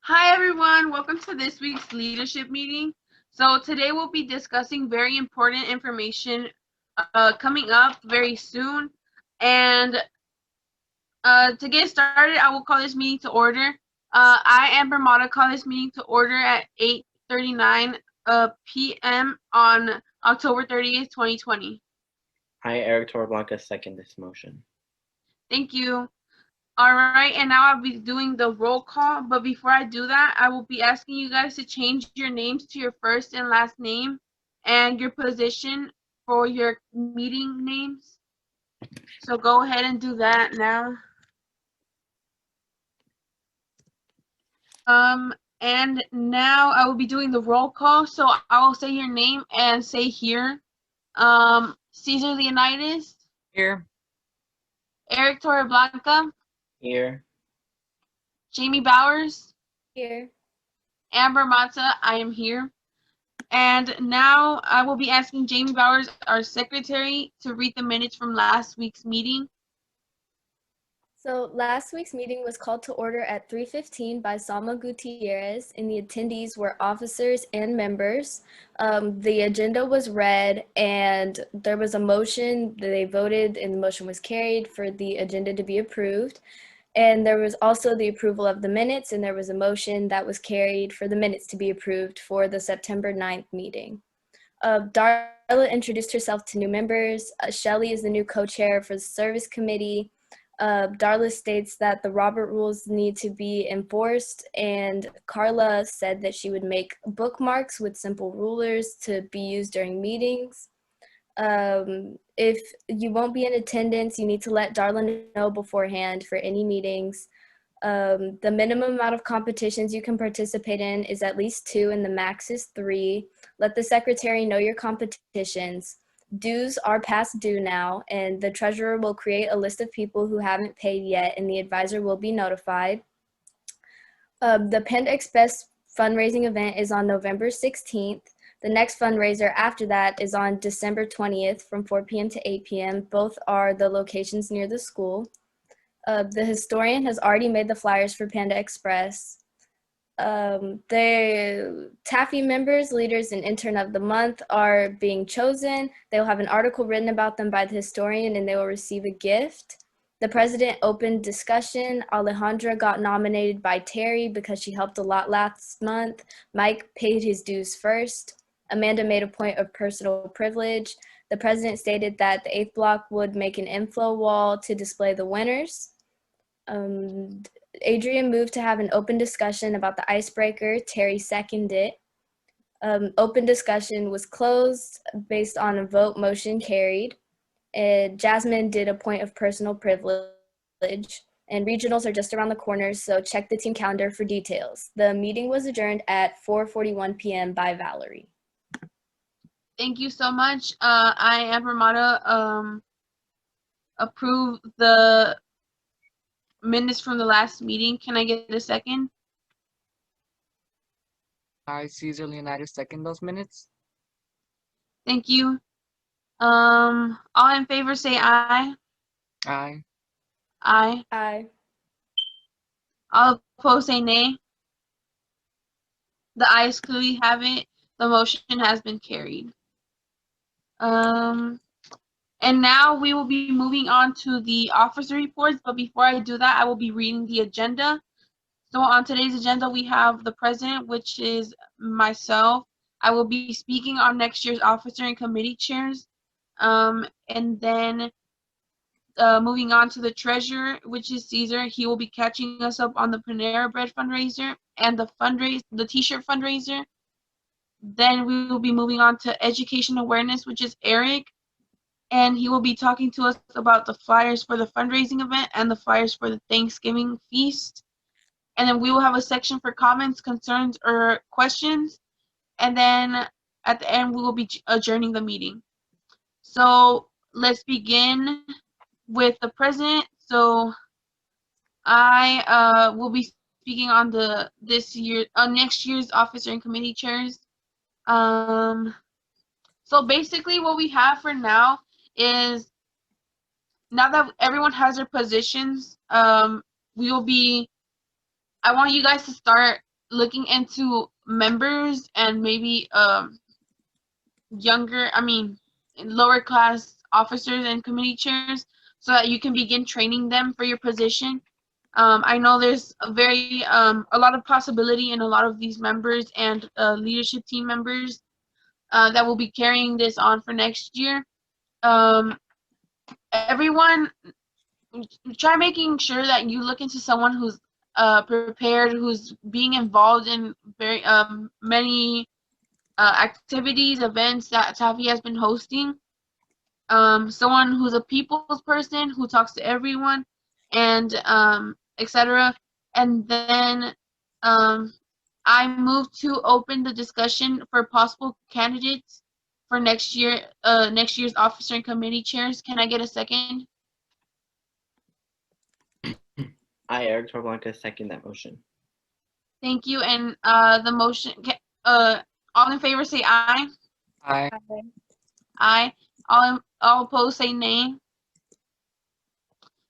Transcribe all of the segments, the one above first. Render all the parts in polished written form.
Hi everyone, welcome to this week's leadership meeting. So today we'll be discussing very important information coming up very soon. And to get started, I will call this meeting to order. I, Amber Mata, call this meeting to order at 8:39 p.m. on October 30th, 2020. I, Eric Torreblanca, second this motion. Thank you. All right, and now I'll be doing the roll call, but before I do that, I will be asking you guys to change your names to your first and last name and your position for your meeting names. So go ahead and do that now. And now I will be doing the roll call, so I will say your name and say here. Cesar Leonidas. Here. Eric Torreblanca. Here. Jamie Bowers. Here. Amber Mata, I am here. And now I will be asking Jamie Bowers, our secretary, to read the minutes from last week's meeting. So last week's meeting was called to order at 3:15 by Salma Gutierrez, and the attendees were officers and members. The agenda was read, and there was a motion. They voted, and the motion was carried for the agenda to be approved. And there was also the approval of the minutes, and there was a motion that was carried for the minutes to be approved for the September 9th meeting. Darla introduced herself to new members. Shelley is the new co-chair for the service committee. Darla states that the Robert rules need to be enforced, and Carla said that she would make bookmarks with simple rulers to be used during meetings. If you won't be in attendance, you need to let Darla know beforehand for any meetings. The minimum amount of competitions you can participate in is at least 2 and the max is 3. Let the secretary know your competitions. Dues are past due now, and the treasurer will create a list of people who haven't paid yet, and the advisor will be notified. The Panda Express fundraising event is on November 16th. The next fundraiser after that is on December 20th from 4 p.m. to 8 p.m. Both are the locations near the school. The historian has already made the flyers for Panda Express. The Taffy members, leaders, and intern of the month are being chosen. They will have an article written about them by the historian, and they will receive a gift. The president opened discussion. Alejandra got nominated by Terry because she helped a lot last month. Mike paid his dues first. Amanda made a point of personal privilege. The president stated that the 8th block would make an inflow wall to display the winners. Adrian moved to have an open discussion about the icebreaker. Terry seconded it. Open discussion was closed based on a vote, motion carried. Jasmine did a point of personal privilege, and regionals are just around the corner, so check the team calendar for details. The meeting was adjourned at 4:41 p.m. by Valerie. Thank you so much. I, Amber Mata, approve the minutes from the last meeting. Can I get a second? I, Cesar Leonidas, second those minutes. Thank you. All in favor say aye. Aye. Aye. Aye. All opposed say nay. The ayes clearly have it. The motion has been carried. And now we will be moving on to the officer reports, but before I do that, I will be reading the agenda. So on today's agenda, we have the president, which is myself. I will be speaking on next year's officer and committee chairs. And then moving on to the treasurer, which is Caesar. He will be catching us up on the Panera Bread fundraiser and the t-shirt fundraiser. Then we will be moving on to education awareness, which is Eric. And he will be talking to us about the flyers for the fundraising event and the flyers for the Thanksgiving feast. And then we will have a section for comments, concerns, or questions. And then at the end, we will be adjourning the meeting. So let's begin with the president. So I will be speaking on next year's officer and committee chairs. So basically what we have for now is, now that everyone has their positions, I want you guys to start looking into members and maybe lower class officers and committee chairs so that you can begin training them for your position. I know there's a lot of possibility in a lot of these members and leadership team members that will be carrying this on for next year. Everyone, try making sure that you look into someone who's prepared, who's being involved in very many activities, events that Taffy has been hosting. Someone who's a people's person who talks to everyone, and etc. And then I move to open the discussion for possible candidates for next year's officer and committee chairs. Can I get a second? I, Eric Torreblanca, second that motion. Thank you. And the motion, all in favor say aye. Aye. Aye. All opposed say nay.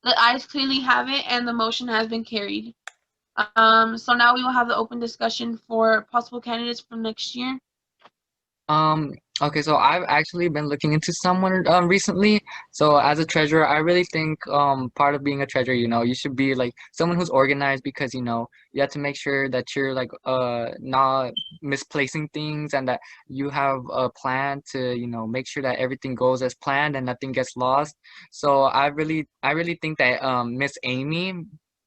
The ayes clearly have it, and the motion has been carried. So now we will have the open discussion for possible candidates for next year. Okay, so I've actually been looking into someone recently. So as a treasurer, I really think part of being a treasurer, you should be like someone who's organized, because you have to make sure that you're like not misplacing things, and that you have a plan to make sure that everything goes as planned and nothing gets lost. So I really think that Miss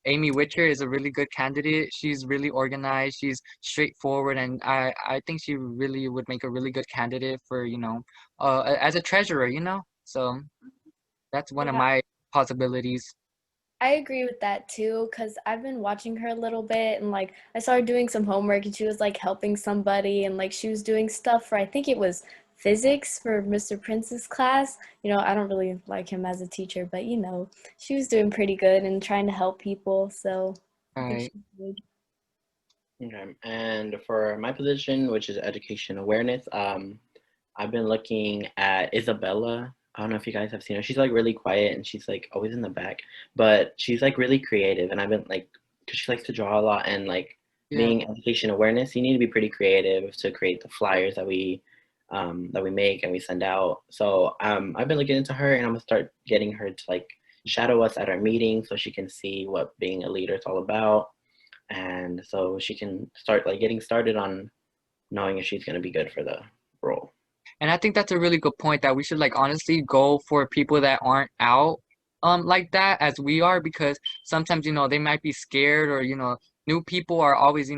Amy Witcher is a really good candidate. She's really organized. She's straightforward, and I think she really would make a really good candidate for as a treasurer. So that's one of Yeah. my possibilities. I agree with that too, because I've been watching her a little bit, and like I saw her doing some homework, and she was like helping somebody, and like she was doing stuff for, I think it was physics for Mr. Prince's class. I don't really like him as a teacher, but she was doing pretty good and trying to help people, so I think Right. she's good. Okay. And for my position, which is education awareness, I've been looking at Isabella. I don't know if you guys have seen her. She's like really quiet and she's like always in the back, but she's like really creative. And I've been like, because she likes to draw a lot, and like Yeah. being education awareness, you need to be pretty creative to create the flyers that we make and we send out. So I've been looking into her, and I'm gonna start getting her to like shadow us at our meetings so she can see what being a leader is all about, and so she can start like getting started on knowing if she's gonna be good for the role. And I think that's a really good point, that we should like honestly go for people that aren't out like that as we are, because sometimes they might be scared, or new people are always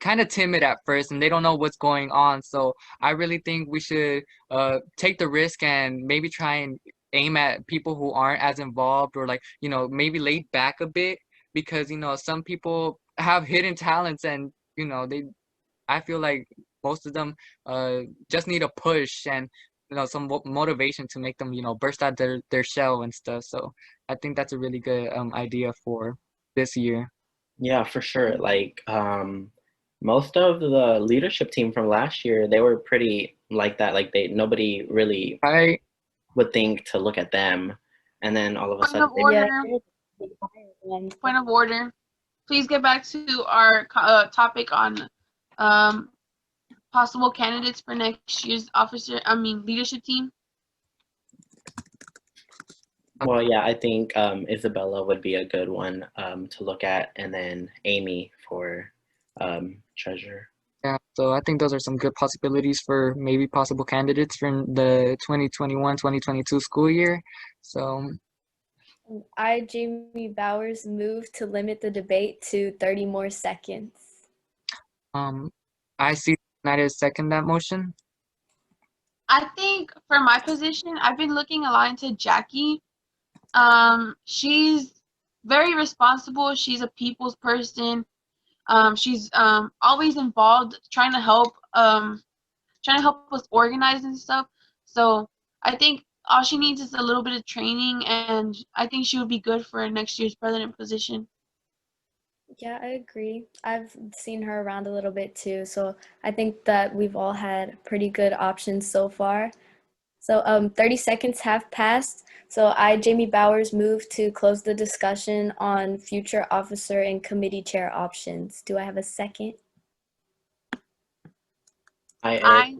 kind of timid at first, and they don't know what's going on. So I really think we should take the risk and maybe try and aim at people who aren't as involved, or like maybe laid back a bit, because some people have hidden talents, and I feel like most of them just need a push, and some motivation to make them burst out their shell and stuff. So I think that's a really good idea for this year. Yeah, for sure. Like most of the leadership team from last year, they were pretty like that. Like nobody really Right. would think to look at them, and then all of a Point sudden of order. Yeah. Point of order. Please get back to our topic on possible candidates for next year's leadership team. well, yeah, I think Isabella would be a good one to look at, and then Amy for treasurer. Yeah, so I think those are some good possibilities for maybe possible candidates for the 2021-2022 school year. So I, Jamie Bowers, move to limit the debate to 30 more seconds. I see United second that motion. I think for my position, I've been looking a lot into Jackie. She's very responsible. She's a people's person. She's always involved, trying to help us organize and stuff. So I think all she needs is a little bit of training, and I think she would be good for next year's president position. Yeah, I agree. I've seen her around a little bit too, so I think that we've all had pretty good options so far. So 30 seconds have passed. So I, Jamie Bowers, move to close the discussion on future officer and committee chair options. Do I have a second? Aye.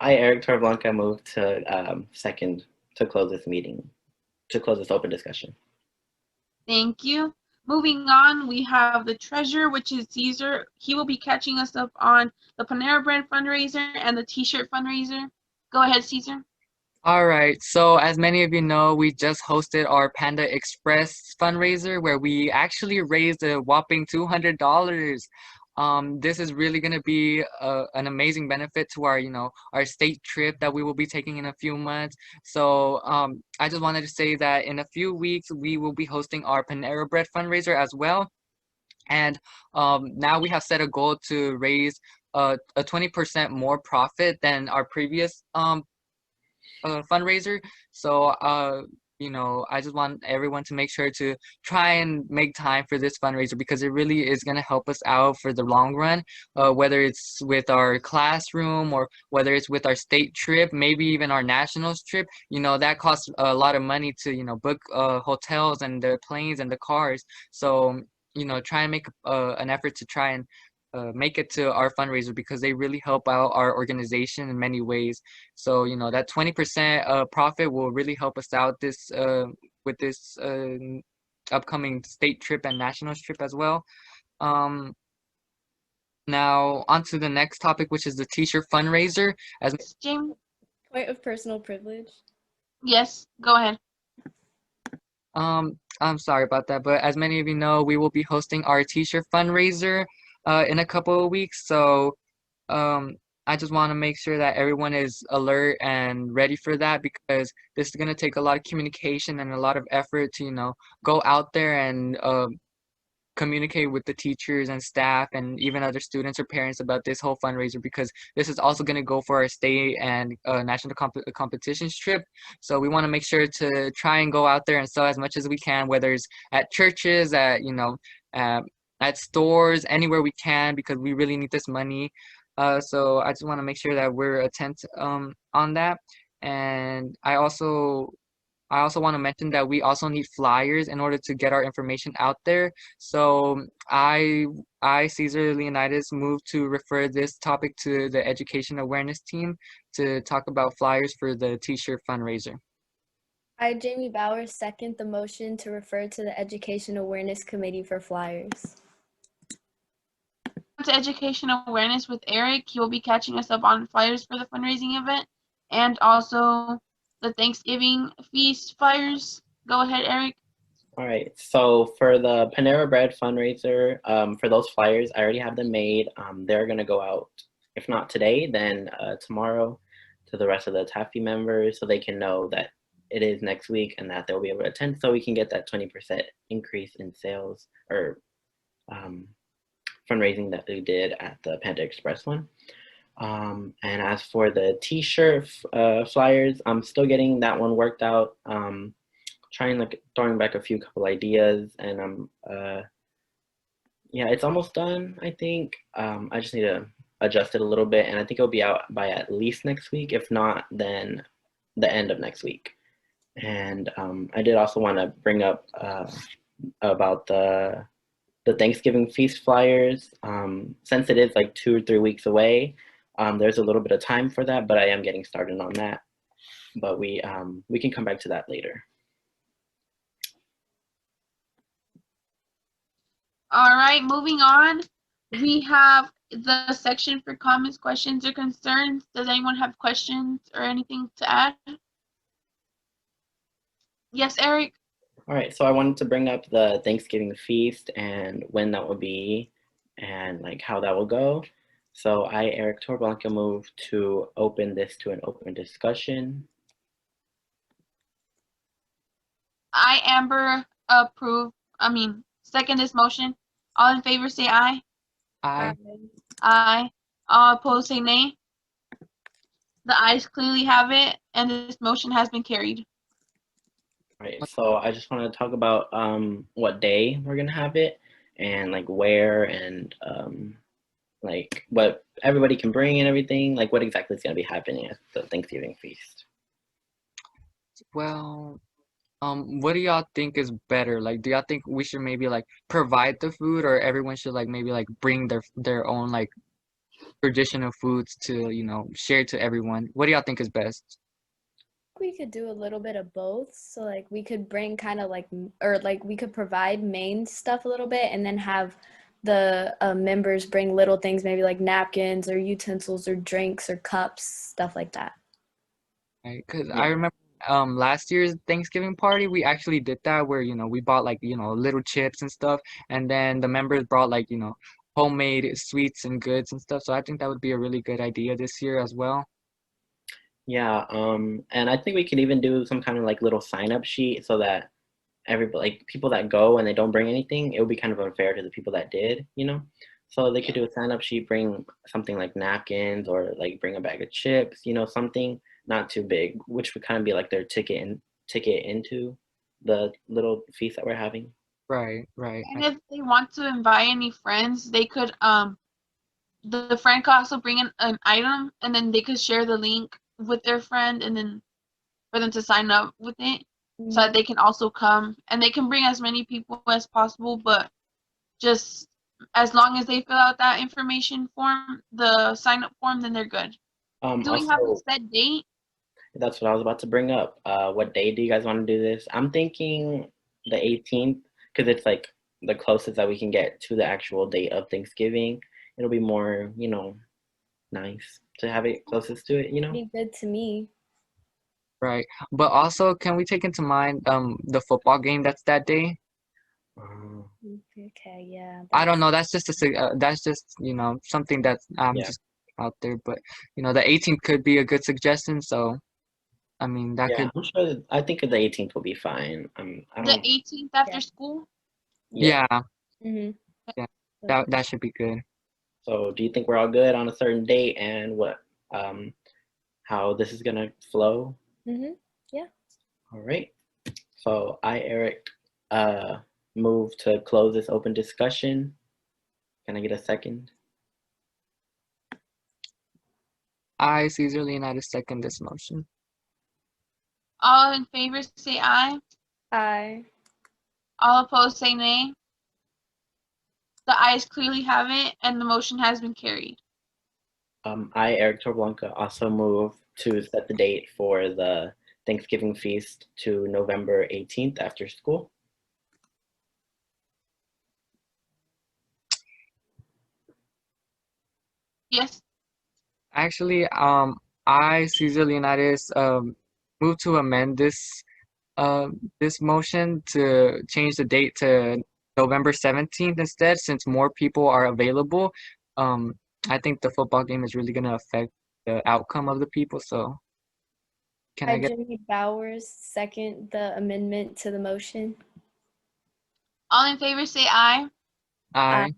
Eric Torreblanca, move to second to close this meeting, to close this open discussion. Thank you. Moving on, we have the treasurer, which is Caesar. He will be catching us up on the Panera Bread fundraiser and the t-shirt fundraiser. Go ahead, Caesar. All right, so as many of you know, we just hosted our Panda Express fundraiser where we actually raised a whopping $200. This is really going to be an amazing benefit to our, our state trip that we will be taking in a few months. So I just wanted to say that in a few weeks, we will be hosting our Panera Bread fundraiser as well. And now we have set a goal to raise a 20% more profit than our previous fundraiser. So I just want everyone to make sure to try and make time for this fundraiser because it really is going to help us out for the long run, whether it's with our classroom or whether it's with our state trip, maybe even our nationals trip. That costs a lot of money to book hotels and the planes and the cars. So try and make an effort to try and make it to our fundraiser because they really help out our organization in many ways. So that 20% profit will really help us out with this upcoming state trip and national trip as well. Now on to the next topic, which is the t-shirt fundraiser. As James. Point of personal privilege. Yes, go ahead. I'm sorry about that, but as many of you know, we will be hosting our t-shirt fundraiser in a couple of weeks. So I just want to make sure that everyone is alert and ready for that because this is going to take a lot of communication and a lot of effort to, go out there and communicate with the teachers and staff and even other students or parents about this whole fundraiser because this is also going to go for our state and national competitions trip. So we want to make sure to try and go out there and sell as much as we can, whether it's at churches, at stores, anywhere we can because we really need this money. So I just want to make sure that we're attentive on that. And I also want to mention that we also need flyers in order to get our information out there. So I, Cesar Leonidas, moved to refer this topic to the education awareness team to talk about flyers for the t-shirt fundraiser. I, Jamie Bowers, second the motion to refer to the Education Awareness Committee for flyers. To education awareness with Eric. He will be catching us up on flyers for the fundraising event and also the Thanksgiving feast flyers. Go ahead, Eric. All right, so for the Panera Bread fundraiser, for those flyers, I already have them made. They're gonna go out, if not today, then tomorrow to the rest of the Taffy members so they can know that it is next week and that they'll be able to attend so we can get that 20% increase in sales or fundraising that we did at the Panda Express one. And as for the t-shirt flyers, I'm still getting that one worked out. Trying throwing back a few couple ideas and yeah, it's almost done, I think. I just need to adjust it a little bit and I think it'll be out by at least next week. If not, then the end of next week. And I did also want to bring up about the Thanksgiving feast flyers. Since it is like 2 or 3 weeks away, there's a little bit of time for that, but I am getting started on that. But we can come back to that later. All right, moving on. We have the section for comments, questions, or concerns. Does anyone have questions or anything to add? Yes, Eric? All right, so I wanted to bring up the Thanksgiving feast and when that will be and like how that will go. So I, Eric Torreblanca, move to open this to an open discussion. I, Amber, second this motion. All in favor say aye. Aye. Aye. All opposed say nay. The ayes clearly have it, and this motion has been carried. Right, so I just want to talk about what day we're gonna have it and like where and like what everybody can bring and everything, like what exactly is gonna be happening at the Thanksgiving feast. Well, what do y'all think is better? Like, do y'all think we should maybe like provide the food, or everyone should like maybe like bring their own like traditional foods to, share to everyone. What do y'all think is best? We could do a little bit of both. So like we could bring kind of like, or like we could provide main stuff a little bit and then have the members bring little things, maybe like napkins or utensils or drinks or cups, stuff like that. Right? Because Yeah. I remember last year's Thanksgiving party, we actually did that where, we bought like, little chips and stuff, and then the members brought like, homemade sweets and goods and stuff. So I think that would be a really good idea this year as well. Yeah, and I think we could even do some kind of like little sign up sheet so that everybody, like people that go and they don't bring anything, it would be kind of unfair to the people that did, you know? So they could do a sign up sheet, bring something like napkins or like bring a bag of chips, something not too big, which would kind of be like their ticket into the little feast that we're having. Right, right. And if they want to invite any friends, they could the friend could also bring in an item, and then they could share the link with their friend, and then for them to sign up with it, so that they can also come, and they can bring as many people as possible, but just as long as they fill out that information form, the sign up form, then they're good. Do we have a Also, set date? that's what I was about to bring up. What day do you guys want to do this? I'm thinking the 18th, because it's like the closest that we can get to the actual date of Thanksgiving. It'll be more, nice to have it closest to it, Be good to me. Right. But also, can we take into mind the football game that's that day? Okay, yeah. I don't know. That's just that's just, something that's Yeah. just out there. But, the 18th could be a good suggestion. So, I mean, that Yeah, could, I'm sure I think the 18th will be fine. I The don't, 18th after Yeah. school? yeah. yeah, Mm-hmm. yeah. That should be good. So do you think we're all good on a certain date and how this is gonna flow? Mm-hmm. Yeah. All right. So Eric, move to close this open discussion. Can I get a second? I, Caesar Leonidas, second this motion. All in favor say aye. Aye. All opposed say nay. The ayes clearly have it, and the motion has been carried. I, Eric Torblanca, also move to set the date for the Thanksgiving feast to November 18th after school. Yes. Actually, I, Caesar Leonidas, move to amend this motion to change the date to November 17th instead, since more people are available. I think the football game is really gonna affect the outcome of the people. So, can I get? Jimmy Bowers second the amendment to the motion. All in favor say aye. Aye.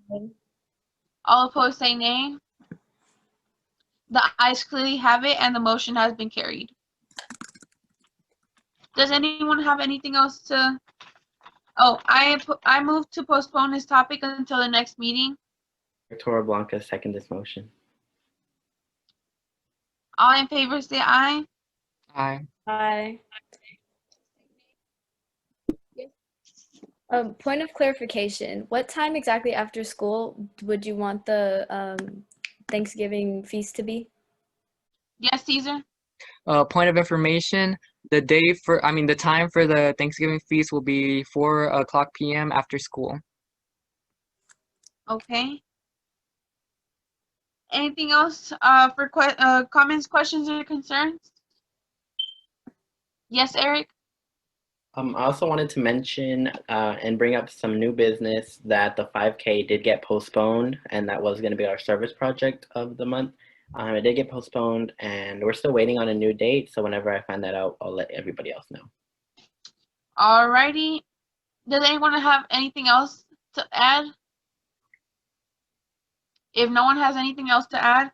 All opposed say nay. The ayes clearly have it, and the motion has been carried. Does anyone have anything else to? Oh, I move to postpone this topic until the next meeting. Torreblanca, second this motion. All in favor say aye. Aye. Aye. Point of clarification. What time exactly after school would you want the Thanksgiving feast to be? Yes, Caesar? Point of information, the time for the Thanksgiving feast will be 4:00 p.m. after school. Okay. Anything else for comments, questions, or concerns? Yes, Eric? I also wanted to mention and bring up some new business that the 5K did get postponed, and that was going to be our service project of the month. It did get postponed, and we're still waiting on a new date. So whenever I find that out, I'll let everybody else know. Alrighty. Does anyone have anything else to add? If no one has anything else to add,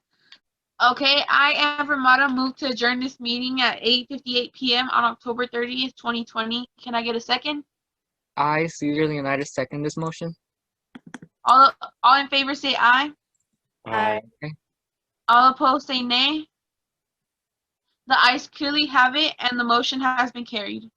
okay, I, Amber Mata, move to adjourn this meeting at 8:58 p.m. on October 30th, 2020. Can I get a second? I, Caesar Leonidas, second this motion. All in favor say aye. Aye. All opposed say nay. The ayes clearly have it, and the motion has been carried.